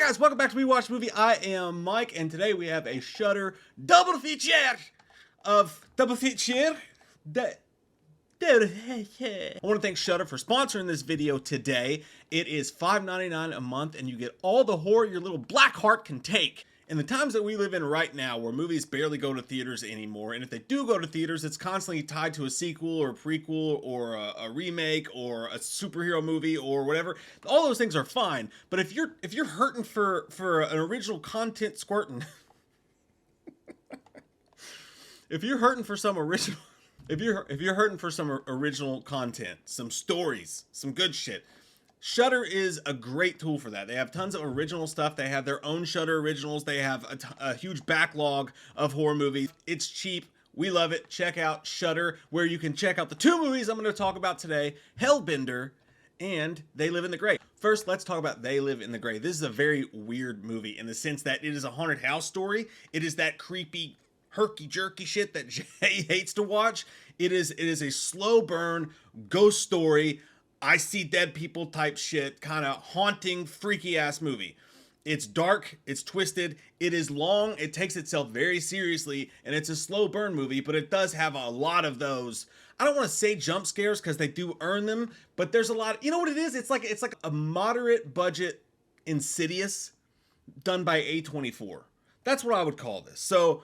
Guys, welcome back to We Watch Movie. I am Mike, and today we have a Shudder double feature. I want to thank Shudder for sponsoring this video today. It is $5.99 a month, and you get all the horror your little black heart can take. In the times that we live in right now, where movies barely go to theaters anymore, and if they do go to theaters, it's constantly tied to a sequel or a prequel or a remake or a superhero movie or whatever. All those things are fine, but if you're hurting for an original content squirting, if you're hurting for some original, if you're hurting for some original content, some stories, some good shit, Shudder is a great tool for that. They have tons of original stuff. They have their own Shudder originals. They have a huge backlog of horror movies. It's cheap. We love it. Check out Shudder, where you can check out the two movies I'm going to talk about today, Hellbender and They Live in the Gray. First, let's talk about They Live in the Gray. This is a very weird movie in the sense that it is a haunted house story. It is that creepy, herky-jerky shit that Jay hates to watch. It is a slow burn ghost story, I see dead people type shit, kind of haunting, freaky ass movie. It's dark, it's twisted, it is long, it takes itself very seriously, and it's a slow burn movie, but it does have a lot of those, I don't want to say jump scares because they do earn them, but there's a lot, you know what it is? It's like a moderate budget Insidious done by A24. That's what I would call this. So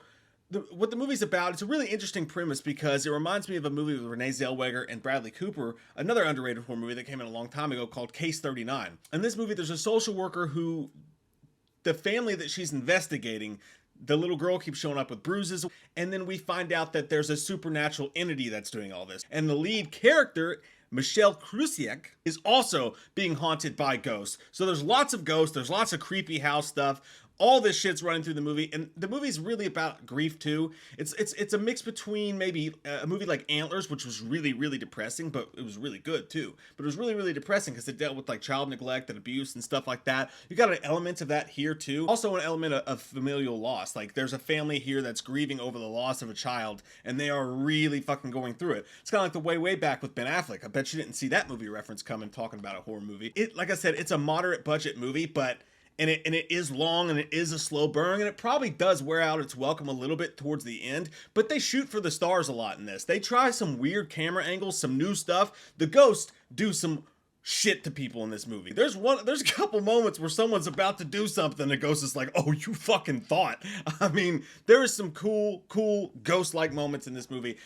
what the movie's about, it's a really interesting premise because it reminds me of a movie with Renee Zellweger and Bradley Cooper, another underrated horror movie that came in a long time ago called Case 39. In this movie, there's a social worker who, the family that she's investigating, the little girl keeps showing up with bruises, and then we find out that there's a supernatural entity that's doing all this. And the lead character, Michelle Krusiek, is also being haunted by ghosts. So there's lots of ghosts, there's lots of creepy house stuff. All this shit's running through the movie, and the movie's really about grief too. It's a mix between maybe a movie like Antlers, which was really, really depressing, but it was really good too. But it was really, really depressing because it dealt with like child neglect and abuse and stuff like that. You got an element of that here too. Also an element of familial loss. Like there's a family here that's grieving over the loss of a child, and they are really fucking going through it. It's kind of like the way back with Ben Affleck. I bet you didn't see that movie reference coming talking about a horror movie. Like I said, it's a moderate budget movie, but And it is long and it is a slow burn, and it probably does wear out its welcome a little bit towards the end, but they shoot for the stars a lot in this. They try some weird camera angles, some new stuff. The ghosts do some shit to people in this movie. There's a couple moments where someone's about to do something and the ghost is like, oh, you fucking thought. I mean, there is some cool ghost-like moments in this movie.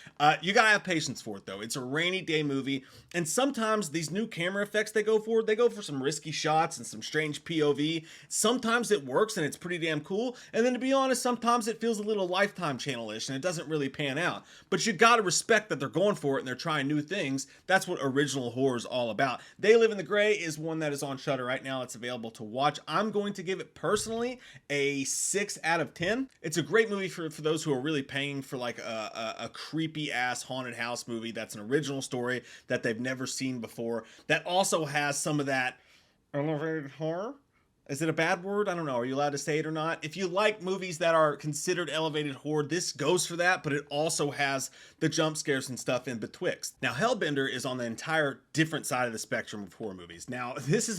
You gotta have patience for it though. It's a rainy day movie, and sometimes these new camera effects they go for some risky shots and some strange POV. Sometimes it works and it's pretty damn cool, and then to be honest, sometimes it feels a little Lifetime channel-ish and it doesn't really pan out. But you gotta respect that they're going for it and they're trying new things. That's what original horror is all about. They Live in the Gray is one that is on Shudder right now. It's available to watch. I'm going to give it personally a 6 out of 10. It's a great movie for those who are really paying for like a creepy ass haunted house movie that's an original story that they've never seen before, that also has some of that elevated horror. Is it a bad word? I don't know. Are you allowed to say it or not? If you like movies that are considered elevated horror, this goes for that, but it also has the jump scares and stuff in betwixt. Now, Hellbender is on the entire different side of the spectrum of horror movies. Now, this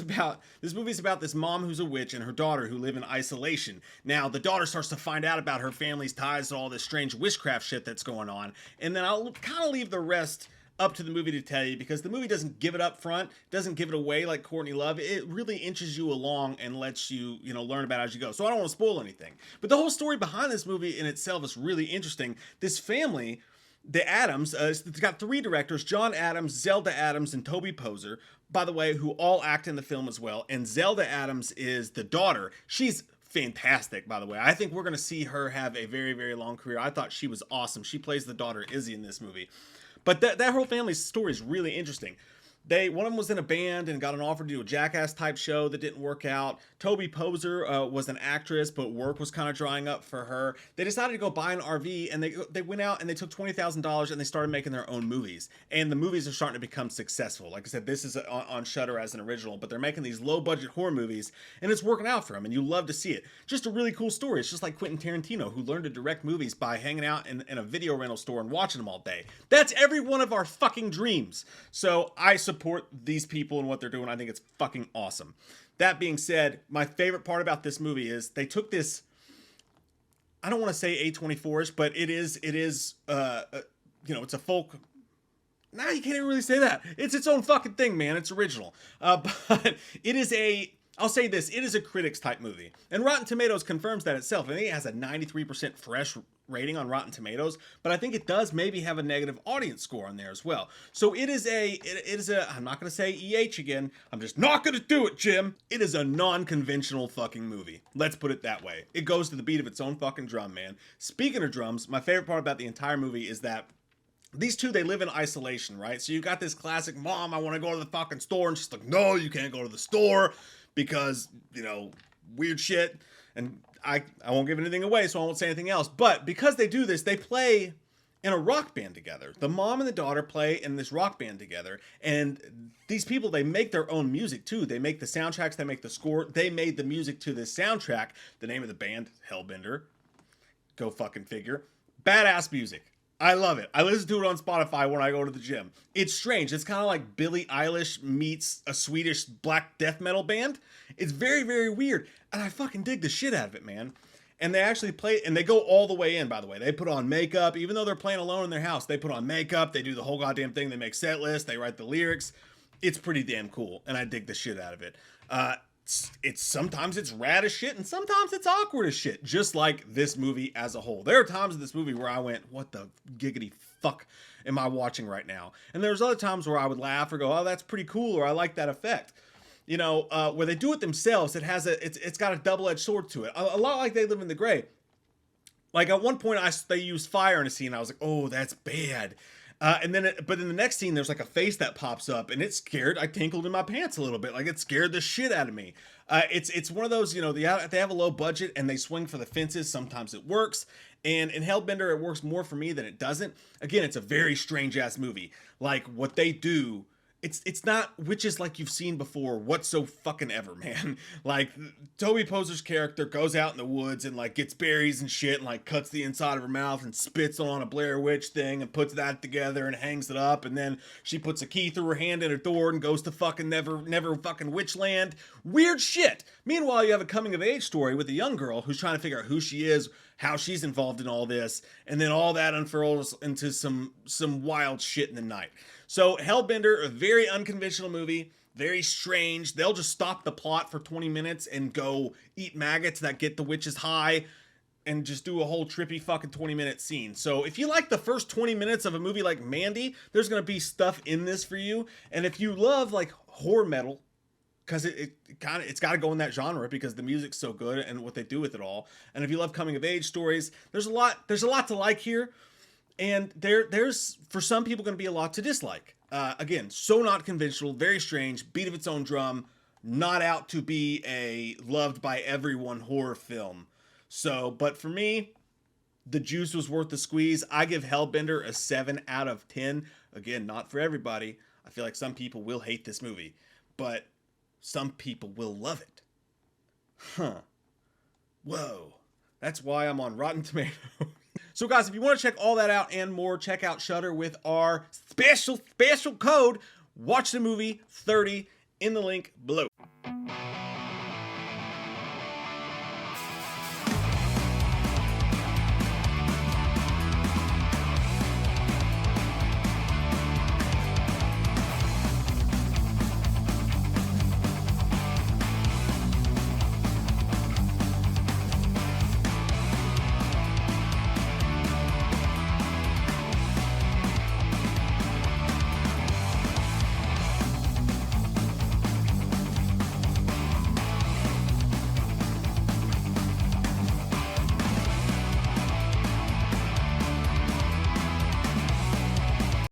movie's about this mom who's a witch and her daughter who live in isolation. Now, the daughter starts to find out about her family's ties to all this strange witchcraft shit that's going on, and then I'll kind of leave the rest up to the movie to tell you, because the movie doesn't give it up front, doesn't give it away like Courtney Love. It really inches you along and lets you, learn about it as you go. So I don't want to spoil anything. But the whole story behind this movie in itself is really interesting. This family, the Adams, it's got 3 directors, John Adams, Zelda Adams, and Toby Poser, by the way, who all act in the film as well. And Zelda Adams is the daughter. She's fantastic, by the way. I think we're going to see her have a very, very long career. I thought she was awesome. She plays the daughter Izzy in this movie. But that whole family's story is really interesting. One of them was in a band and got an offer to do a Jackass type show that didn't work out. Toby Poser was an actress, but work was kind of drying up for her. They decided to go buy an RV, and they went out and they took $20,000 and they started making their own movies. And the movies are starting to become successful. Like I said, this is on Shudder as an original, but they're making these low budget horror movies, and it's working out for them, and you love to see it. Just a really cool story. It's just like Quentin Tarantino, who learned to direct movies by hanging out in a video rental store and watching them all day. That's every one of our fucking dreams. So I support these people and what they're doing. I think it's fucking awesome. That being said, my favorite part about this movie is they took this, I don't want to say A24ish, but it is it's a folk. Nah, you can't even really say that. It's its own fucking thing, man. It's original. But it is I'll say this, it is a critics type movie. And Rotten Tomatoes confirms that itself. I think it has a 93% fresh rating on Rotten Tomatoes, but I think it does maybe have a negative audience score on there as well. So it is I'm not going to say EH again. I'm just not going to do it, Jim. It is a non-conventional fucking movie. Let's put it that way. It goes to the beat of its own fucking drum, man. Speaking of drums, my favorite part about the entire movie is that these two, they live in isolation, right? So you got this classic, mom, I want to go to the fucking store. And she's like, no, you can't go to the store because, weird shit. And I won't give anything away, so I won't say anything else. But because they do this, they play in a rock band together. The mom and the daughter play in this rock band together. And these people, they make their own music too. They make the soundtracks, they make the score. They made the music to this soundtrack. The name of the band, HELLBENDER. Go fucking figure. Badass music. I love it. I listen to it on Spotify when I go to the gym. It's strange. It's kind of like Billie Eilish meets a Swedish black death metal band. It's very, very weird. And I fucking dig the shit out of it, man. And they actually play, and they go all the way in, by the way. They put on makeup. Even though they're playing alone in their house, they put on makeup. They do the whole goddamn thing. They make set lists. They write the lyrics. It's pretty damn cool. And I dig the shit out of it. It's sometimes it's rad as shit and sometimes it's awkward as shit, just like this movie as a whole. There are times in this movie where I went, what the giggity fuck am I watching right now? And there's other times where I would laugh or go, oh, that's pretty cool, or I like that effect. Where they do it themselves, it's got a double-edged sword to it. A lot like They Live in the Gray. Like at one point they use fire in a scene. I was like, oh, that's bad. But in the next scene, there's like a face that pops up, and it's scared. I tinkled in my pants a little bit, like it scared the shit out of me. It's one of those, they have a low budget and they swing for the fences. Sometimes it works, and in HELLBENDER, it works more for me than it doesn't. Again, it's a very strange ass movie. Like what they do. It's not witches like you've seen before whatsoever, man. Like Toby Poser's character goes out in the woods and like gets berries and shit and like cuts the inside of her mouth and spits on a Blair Witch thing and puts that together and hangs it up, and then she puts a key through her hand in a door and goes to fucking never fucking witchland. Weird shit. Meanwhile, you have a coming of age story with a young girl who's trying to figure out who she is, how she's involved in all this, and then all that unfurls into some wild shit in the night. So HELLBENDER, a very unconventional movie, very strange. They'll just stop the plot for 20 minutes and go eat maggots that get the witches high and just do a whole trippy fucking 20-minute scene. So if you like the first 20 minutes of a movie like Mandy, there's going to be stuff in this for you. And if you love like horror metal, because it's got to go in that genre because the music's so good and what they do with it all. And if you love coming of age stories, there's a lot to like here. And there's for some people going to be a lot to dislike. Again, so not conventional, very strange, beat of its own drum, not out to be a loved by everyone horror film. So, but for me, the juice was worth the squeeze. I give HELLBENDER a 7 out of 10. Again, not for everybody. I feel like some people will hate this movie, but some people will love it. Huh. Whoa. That's why I'm on Rotten Tomatoes. So guys, if you want to check all that out and more, check out Shudder with our special code. Watch the movie 30 in the link below.